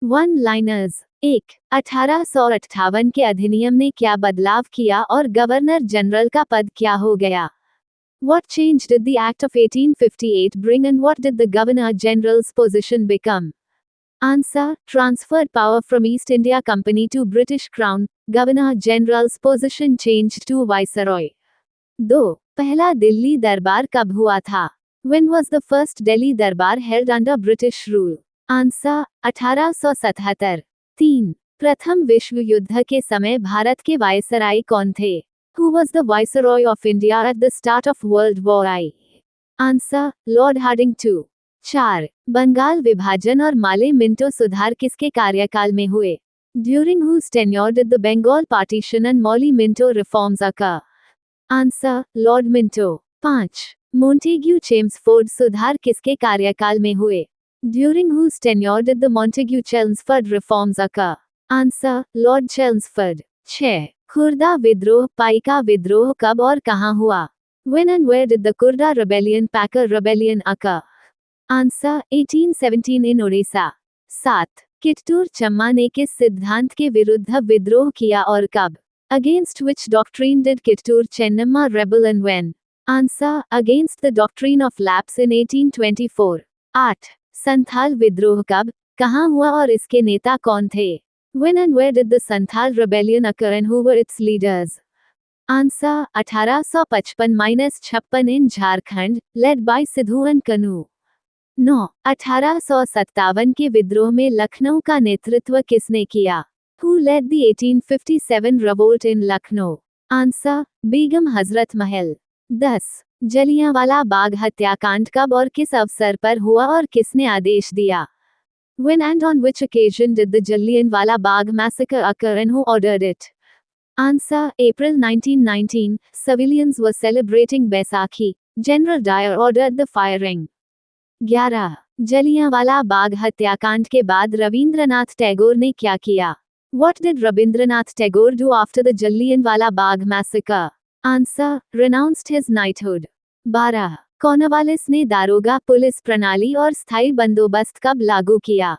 One liners. 1. 1858 के अधिनियम ने क्या बदलाव किया और गवर्नर जनरल का पद क्या हो गया? What change did the Act of 1858 bring and what did the Governor General's position become? Answer. Transferred power from East India Company to British Crown. Governor General's position changed to Viceroy. 2. पहला दिल्ली दरबार कब हुआ था? When was the first Delhi दरबार held under British rule? Answer. 1877. 3. प्रथम विश्व युद्ध के समय भारत के वायसराय कौन थे? Who was the Viceroy of India at the start of World War I? Answer. Lord Hardinge II. 4. Bengal विभाजन और माले मिंटो सुधार किसके कार्यकाल में हुए? During whose tenure did the Bengal partition and Molly Minto reforms occur? Answer. Lord Minto. 5. Montagu Chelmsford सुधार किसके कार्यकाल में हुए? During whose tenure did the Montagu-Chelmsford reforms occur? Answer. Lord Chelmsford. 6. Khurda विद्रोह पाइका विद्रोह कब और कहाँ हुआ? When and where did the Kurda rebellion Packer rebellion occur? Answer. 1817 in Odisha. 7. Kittur चम्मा ने किस सिद्धांत के विरुद्ध विद्रोह किया और कब? Against which doctrine did Kittur Chennamma rebel and when? Answer. Against the doctrine of lapse in 1824. 8. Santhal विद्रोह कब, कहाँ हुआ और इसके नेता कौन थे? When and where did the Santhal rebellion occur and who were its leaders? Answer. 1855-56 in Jharkhand, led by Sidhu and Kanu. 9. 1857 के विद्रोह में लखनऊ का नेतृत्व किसने किया? Who led the 1857 revolt in Lucknow? Answer. Begum Hazrat Mahal. 10. Jallianwala Bagh हत्याकांड कब और किस अवसर पर हुआ और किसने आदेश दिया? When and on which occasion did the Jallianwala Bagh massacre occur and who ordered it? Answer. April 1919. Civilians were celebrating Baisakhi. General Dyer ordered the firing. 11. Jallianwala Bagh हत्याकांड के बाद रविंद्रनाथ टैगोर ने क्या किया? What did Rabindranath Tagore do after the Jallianwala Bagh massacre? Answer. Renounced his knighthood. 12. Cornwallis ने दारोगा police प्रणाली और स्थायी बंदोबस्त कब लागू किया?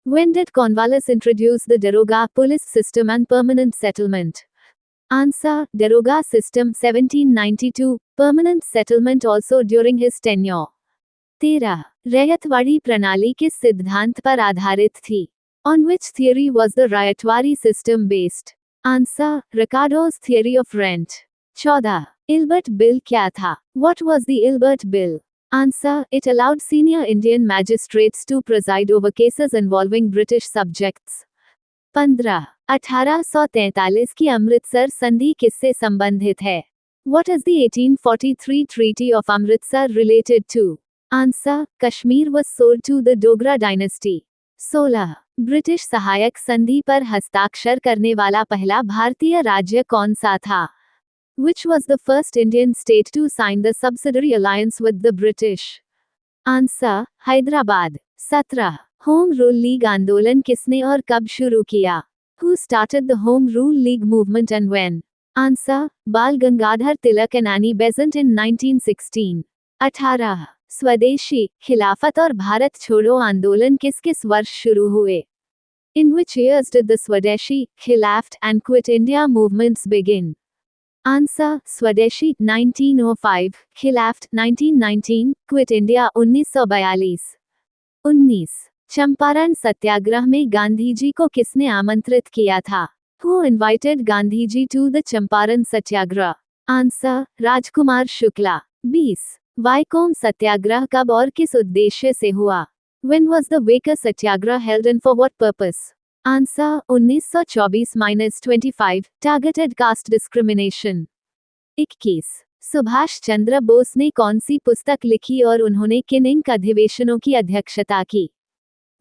When did Cornwallis introduce the Daroga police system and permanent settlement? Answer. Daroga system 1792, permanent settlement also during his tenure. 13. Ryotwari प्रणाली किस सिद्धांत पर आधारित थी? On which theory was the Rayatwari system based? Answer. Ricardo's theory of rent. 14. Ilbert Bill क्या था? What was the Ilbert Bill? Answer. It allowed senior Indian magistrates to preside over cases involving British subjects. 15. 1843 की अमृतसर संधि किससे संबंधित है? What is the 1843 Treaty of Amritsar related to? Answer. Kashmir was sold to the Dogra dynasty. 16. British सहायक संधि पर हस्ताक्षर करने वाला पहला भारतीय राज्य कौन सा था? Which was the first Indian state to sign the subsidiary alliance with the British? Answer. Hyderabad. 17. Home rule league आंदोलन किसने और कब शुरू किया? Who started the Home Rule League movement and when? Answer. बाल Gangadhar Tilak and Annie Besant in 1916. 18. स्वदेशी, खिलाफत और भारत छोड़ो आंदोलन किस किस वर्ष शुरू हुए? In which years did the Swadeshi, Khilafat and Quit India movements begin? Answer. Swadeshi 1905, Khilafat 1919, Quit India 1942. 19. Champaran सत्याग्रह में गांधी जी को किसने आमंत्रित किया था? Who invited Gandhi ji to the Champaran Satyagrah? Answer. Rajkumar Shukla. 20. Vaikom Satyagraha कब और किस उद्देश्य से हुआ? When was the Waker Satyagrah held and for what purpose? Answer. 1924-25, Targeted Caste Discrimination. 21. Subhash Chandra Bose ने कौन सी पुस्तक लिखी और उन्होंने किन इंक अधिवेशनों की अध्यक्षता की?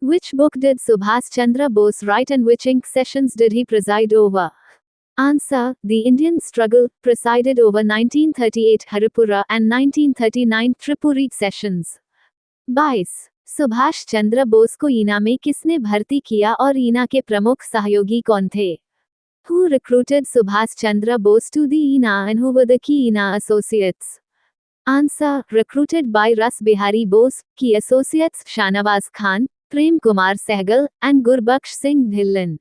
Which book did Subhash Chandra Bose write and which ink sessions did he preside over? Answer. The Indian Struggle, presided over 1938 Haripura and 1939 Tripuri sessions. 22. Subhash Chandra Bose को ईना में किसने भर्ती किया और ईना के प्रमुख सहयोगी कौन थे? Who recruited Subhash Chandra Bose to the INA and who were the key INA associates? Answer. Recruited by Ras Bihari Bose, key associates Shahnawaz Khan, Prem Kumar Sahgal and Gurbaksh Singh Dhillon.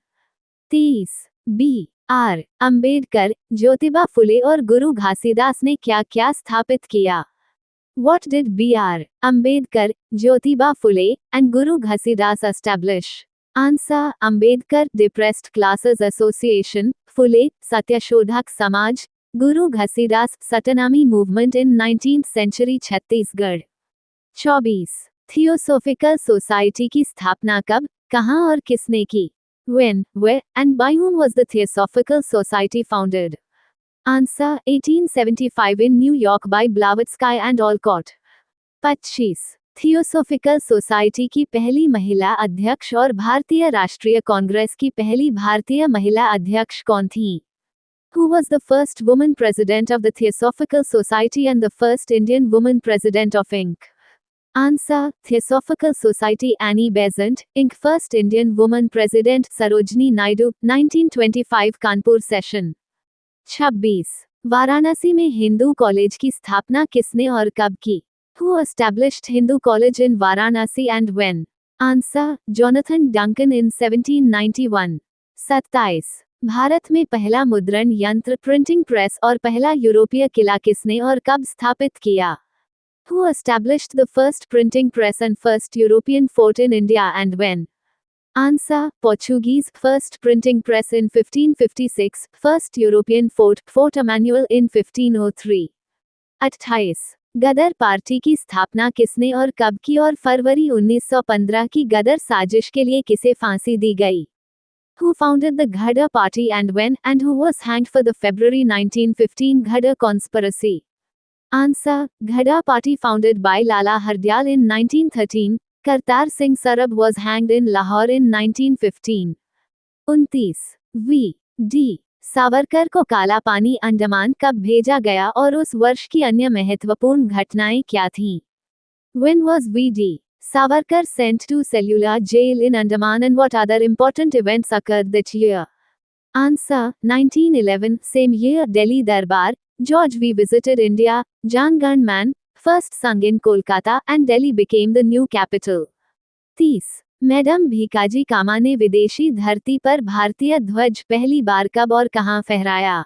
30 B R Ambedkar, Jyotiba Phule और गुरु घासीदास ने क्या क्या स्थापित किया? What did B.R. Ambedkar, Jyotiba Phule, and Guru Ghasidas establish? Answer: Ambedkar, Depressed Classes Association; Phule, Satyashodhak Samaj; Guru Ghasidas, Satanami Movement in 19th century Chhattisgarh। 24 theosophical society की स्थापना कब, कहाँ और किसने की? When, where, and by whom was the Theosophical Society founded? Answer: 1875 in New York by Blavatsky and Olcott। 25 theosophical society की पहली महिला अध्यक्ष और भारतीय राष्ट्रीय कांग्रेस की पहली भारतीय महिला अध्यक्ष कौन थी? Who was the first woman president of the Theosophical Society and the first Indian woman president of Inc? Answer: Theosophical Society Annie Besant, Inc. First Indian woman president Sarojini Naidu, 1925 Kanpur session. 26 Varanasi में Hindu college की स्थापना किसने और कब की? Who established Hindu College in Varanasi and when? Answer: Jonathan Duncan in 1791। 27 Bharat में पहला मुद्रण यंत्र प्रिंटिंग प्रेस और पहला यूरोपीय किला किसने और कब स्थापित किया? Who established the first printing press and first European fort in India and when? Answer: Portuguese, first printing press in 1556, first European fort, Fort Emmanuel in 1503। 28 Gadar party की स्थापना किसने और कब की और फरवरी 1915 की गदर साजिश के लिए किसे फांसी दी गई? Who founded the Ghadar Party and when, and who was hanged for the February 1915 Ghadar conspiracy? Answer: Ghadar Party founded by Lala Hardyal in 1913. Kartar Singh सरब was hanged in Lahore in 1915। 29 V D Savarkar को काला पानी अंडमान कब भेजा गया और उस वर्ष की अन्य महत्वपूर्ण घटनाएं क्या थीं? When was V.D. Savarkar sent to cellular jail in Andaman and what other important events occurred that year? Answer: 1911, same year Delhi Darbar, George V visited India, Jangan Man, first sung in Kolkata, and Delhi became the new capital। 30 madam Bhikaji Cama ने विदेशी धरती पर भारतीय ध्वज पहली बार कब और कहां फहराया?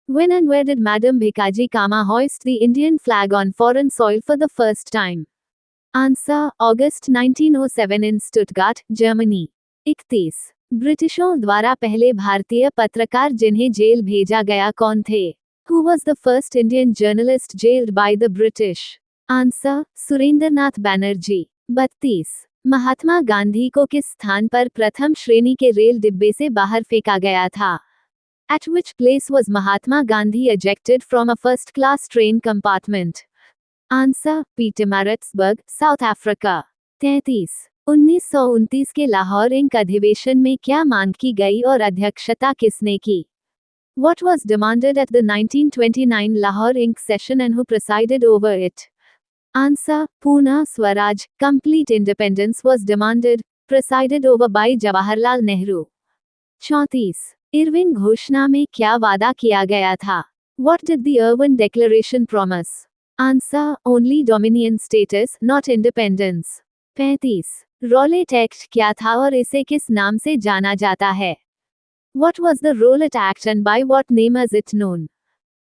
When and where did Madam Bhikaji Kama hoist the Indian flag on foreign soil for the first time? Answer: August 1907 in Stuttgart, Germany। 31 ब्रिटिशों द्वारा पहले भारतीय पत्रकार जिन्हें जेल भेजा गया कौन थे? Who was the first Indian journalist jailed by the British? Answer: Surendranath Banerjee. 32 Mahatma Gandhi को किस स्थान पर प्रथम श्रेणी के रेल डिब्बे से बाहर फेंका गया था? At which place was Mahatma Gandhi ejected from a first-class train compartment? Answer: Pietermaritzburg, South Africa। 33 1929 के लाहौर इंक अधिवेशन में क्या मांग की गई और अध्यक्षता किसने की? What was demanded at the 1929 Lahore Inc. session and who presided over it? Answer: Pune Swaraj, complete independence was demanded, presided over by Jawaharlal Nehru। 34 Irwin घोषणा में क्या वादा किया गया था? What did the Irwin Declaration promise? Answer: Only dominion status, not independence। 35 Rowlatt act क्या था और इसे किस नाम से जाना जाता है? What was the Rowlatt Act and by what name is it known?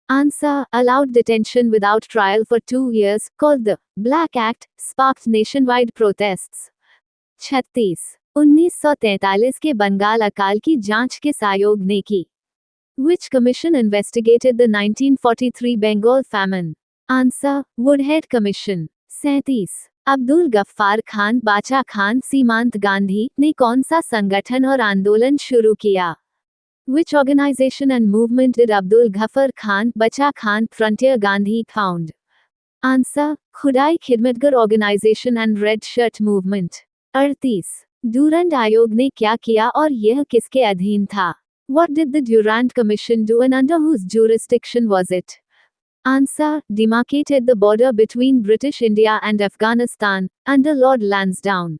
Answer: Allowed detention without trial for 2 years, called the Black Act, sparked nationwide protests। 36 1943 के बंगाल अकाल की जांच किस आयोग ने की? Which commission investigated the 1943 Bengal famine? Answer: Woodhead Commission। 37 Abdul Gaffar Khan बाचा खान सीमांत गांधी ने कौन सा संगठन और आंदोलन शुरू किया? Which organization and movement did Abdul Ghaffar Khan Bacha Khan Frontier Gandhi found? Answer: Khudai Khidmatgar Organization and Red Shirt Movement। 38 Durand आयोग ने क्या किया और यह किसके अधीन था? What did the Durand Commission do and under whose jurisdiction was it? Answer: Demarcated the border between British India and Afghanistan, under Lord Lansdowne।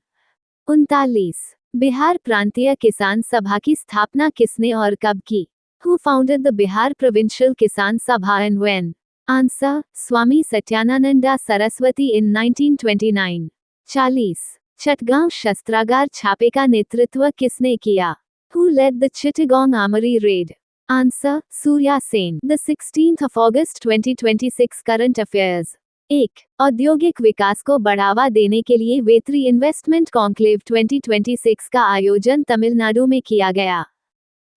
39 Bihar प्रांतीय किसान सभा की स्थापना किसने और कब की? Who founded the Bihar Provincial Kisan Sabha and when? Answer: Swami Satyananda Saraswati in 1929। 40 Chittagong शस्त्रागार छापे का नेतृत्व किसने किया? Who led the Chittagong Armory raid? Answer: Surya Sen. The 16th of August 2026 current affairs. 1. औद्योगिक विकास को बढ़ावा देने के लिए वेत्री इन्वेस्टमेंट कॉन्क्लेव 2026 का आयोजन तमिलनाडु में किया गया.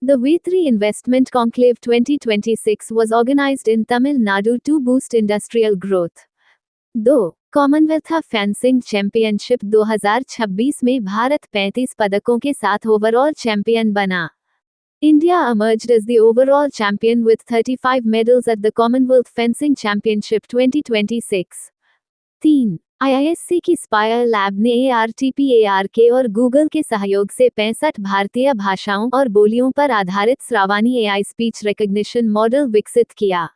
The Vetri Investment Conclave 2026 was organized in Tamil Nadu to boost industrial growth. 2. Commonwealth fencing championship 2026 में भारत 35 पदकों के साथ ओवरऑल चैंपियन बना. India emerged as the overall champion with 35 medals at the Commonwealth Fencing Championship 2026. 3. IISc की spire lab ने ARTPARK और Google के सहयोग से 65 भारतीय भाषाओं और बोलियों पर आधारित Shravani AI speech recognition model विकसित किया.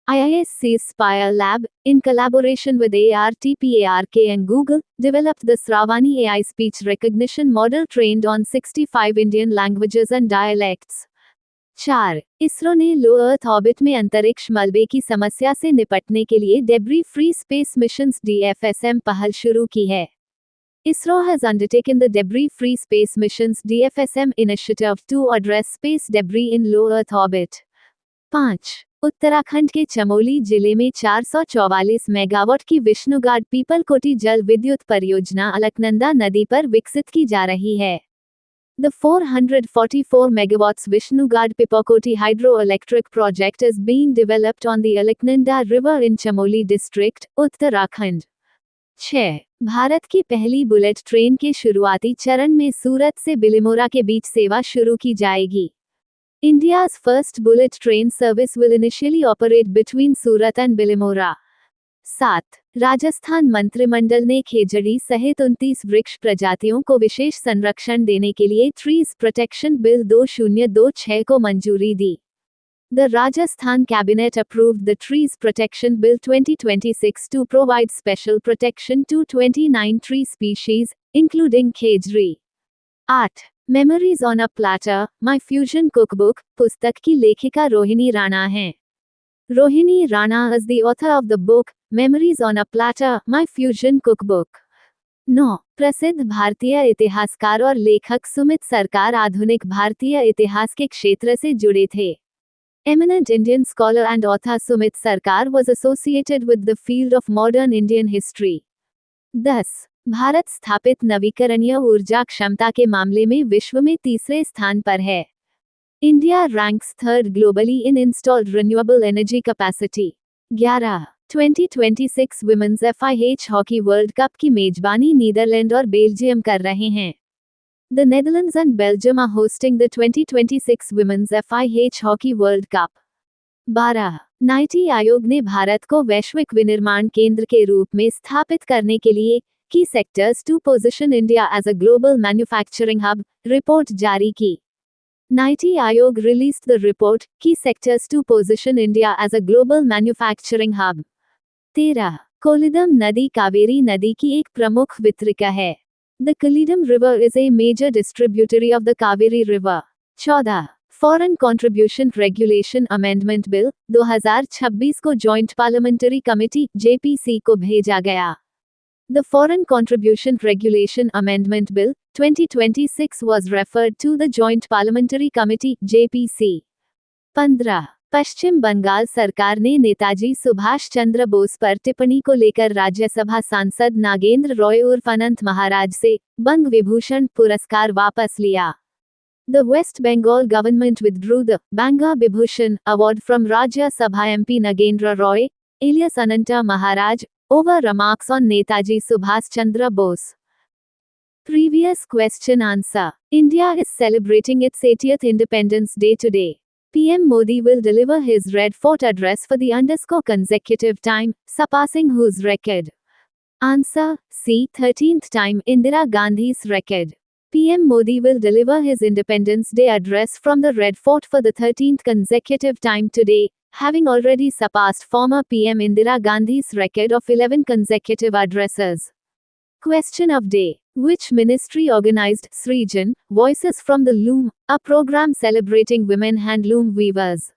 IISc's Spire Lab, in collaboration with ARTPARK and Google, developed the Shravani AI speech recognition model trained on 65 Indian languages and dialects. 4. ISRO ने लो अर्थ ऑर्बिट में अंतरिक्ष मलबे की समस्या से निपटने के लिए debris free space missions DFSM पहल शुरू की है. ISRO has undertaken the Debris Free Space Missions DFSM initiative to address space debris in low Earth orbit. 5. Uttarakhand के चमोली जिले में 444 मेगावाट की विष्णुगाड पीपलकोटी जल विद्युत परियोजना अलकनंदा नदी पर विकसित की जा रही है. The 444 megawatts Vishnugad Pipakoti hydroelectric project is being developed on the Alaknanda River in Chamoli district, Uttarakhand. 6. Bharat की पहली बुलेट ट्रेन के शुरुआती चरण में सूरत से बिलिमोरा के बीच सेवा शुरू की जाएगी. India's first bullet train service will initially operate between Surat and Bilimora. 7. Rajasthan मंत्रिमंडल ने खेजड़ी सहित 29 वृक्ष प्रजातियों को विशेष संरक्षण देने के लिए ट्रीज प्रोटेक्शन बिल 2026 को मंजूरी दी. The Rajasthan cabinet approved the Trees Protection Bill 2026 to provide special protection to 29 tree species, including Khejri. 8. Memories on a platter, my fusion cookbook पुस्तक की लेखिका रोहिणी राणा हैं. Rohini Rana is the author of the book memories on a platter, my fusion cookbook. 9. प्रसिद्ध भारतीय इतिहासकार और लेखक सुमित सरकार आधुनिक भारतीय इतिहास के क्षेत्र से जुड़े थे. Eminent Indian scholar and author Sumit Sarkar was associated with the field of modern Indian history. 10. Bharat स्थापित नवीकरणीय ऊर्जा क्षमता के मामले में विश्व में तीसरे स्थान पर है. इंडिया रैंक्स थर्ड ग्लोबली इन installed renewable energy capacity. 11. 2026 women's FIH hockey world cup की मेजबानी नीदरलैंड और बेल्जियम कर रहे हैं. The Netherlands and Belgium are hosting the 2026 Women's FIH Hockey World Cup. 12. NITI Aayog ने भारत को वैश्विक विनिर्माण केंद्र के रूप में स्थापित करने के लिए Key Sectors to Position India as a Global Manufacturing Hub report जारी की. NITI Aayog released the report Key Sectors to Position India as a Global Manufacturing Hub. 13. कोलिडम नदी कावेरी नदी की एक प्रमुख वितरिका है. The Kolidam River is a major distributary of the Kaveri River. 14. Foreign Contribution Regulation Amendment Bill 2026 को Joint Parliamentary Committee JPC को भेजा गया. The Foreign Contribution Regulation Amendment Bill 2026 was referred to the Joint Parliamentary Committee JPC. 15. पश्चिम बंगाल सरकार ने नेताजी सुभाष चंद्र बोस पर टिप्पणी को लेकर राज्यसभा सांसद नागेंद्र रॉय उर्फ अनंत महाराज से बंग विभूषण पुरस्कार वापस लिया. The West Bengal government withdrew the Banga Vibhushan award from Rajya Sabha MP Nagendra Roy, alias Ananta Maharaj, over remarks on Netaji Subhash Chandra Bose. Previous question answer. India is celebrating its 80th Independence Day today. PM Modi will deliver his Red Fort address for the consecutive time, surpassing whose record? Answer: C. 13th time Indira Gandhi's record. PM Modi will deliver his Independence Day address from the Red Fort for the 13th consecutive time today, having already surpassed former PM Indira Gandhi's record of 11 consecutive addresses. Question of day. Which ministry organized Srijan, Voices from the Loom, a program celebrating women handloom weavers?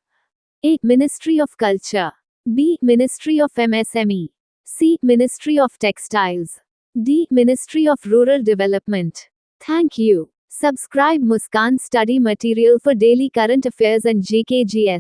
A. Ministry of Culture. B. Ministry of MSME. C. Ministry of Textiles. D. Ministry of Rural Development. Thank you. Subscribe Muskan Study Material for daily current affairs and GKGS.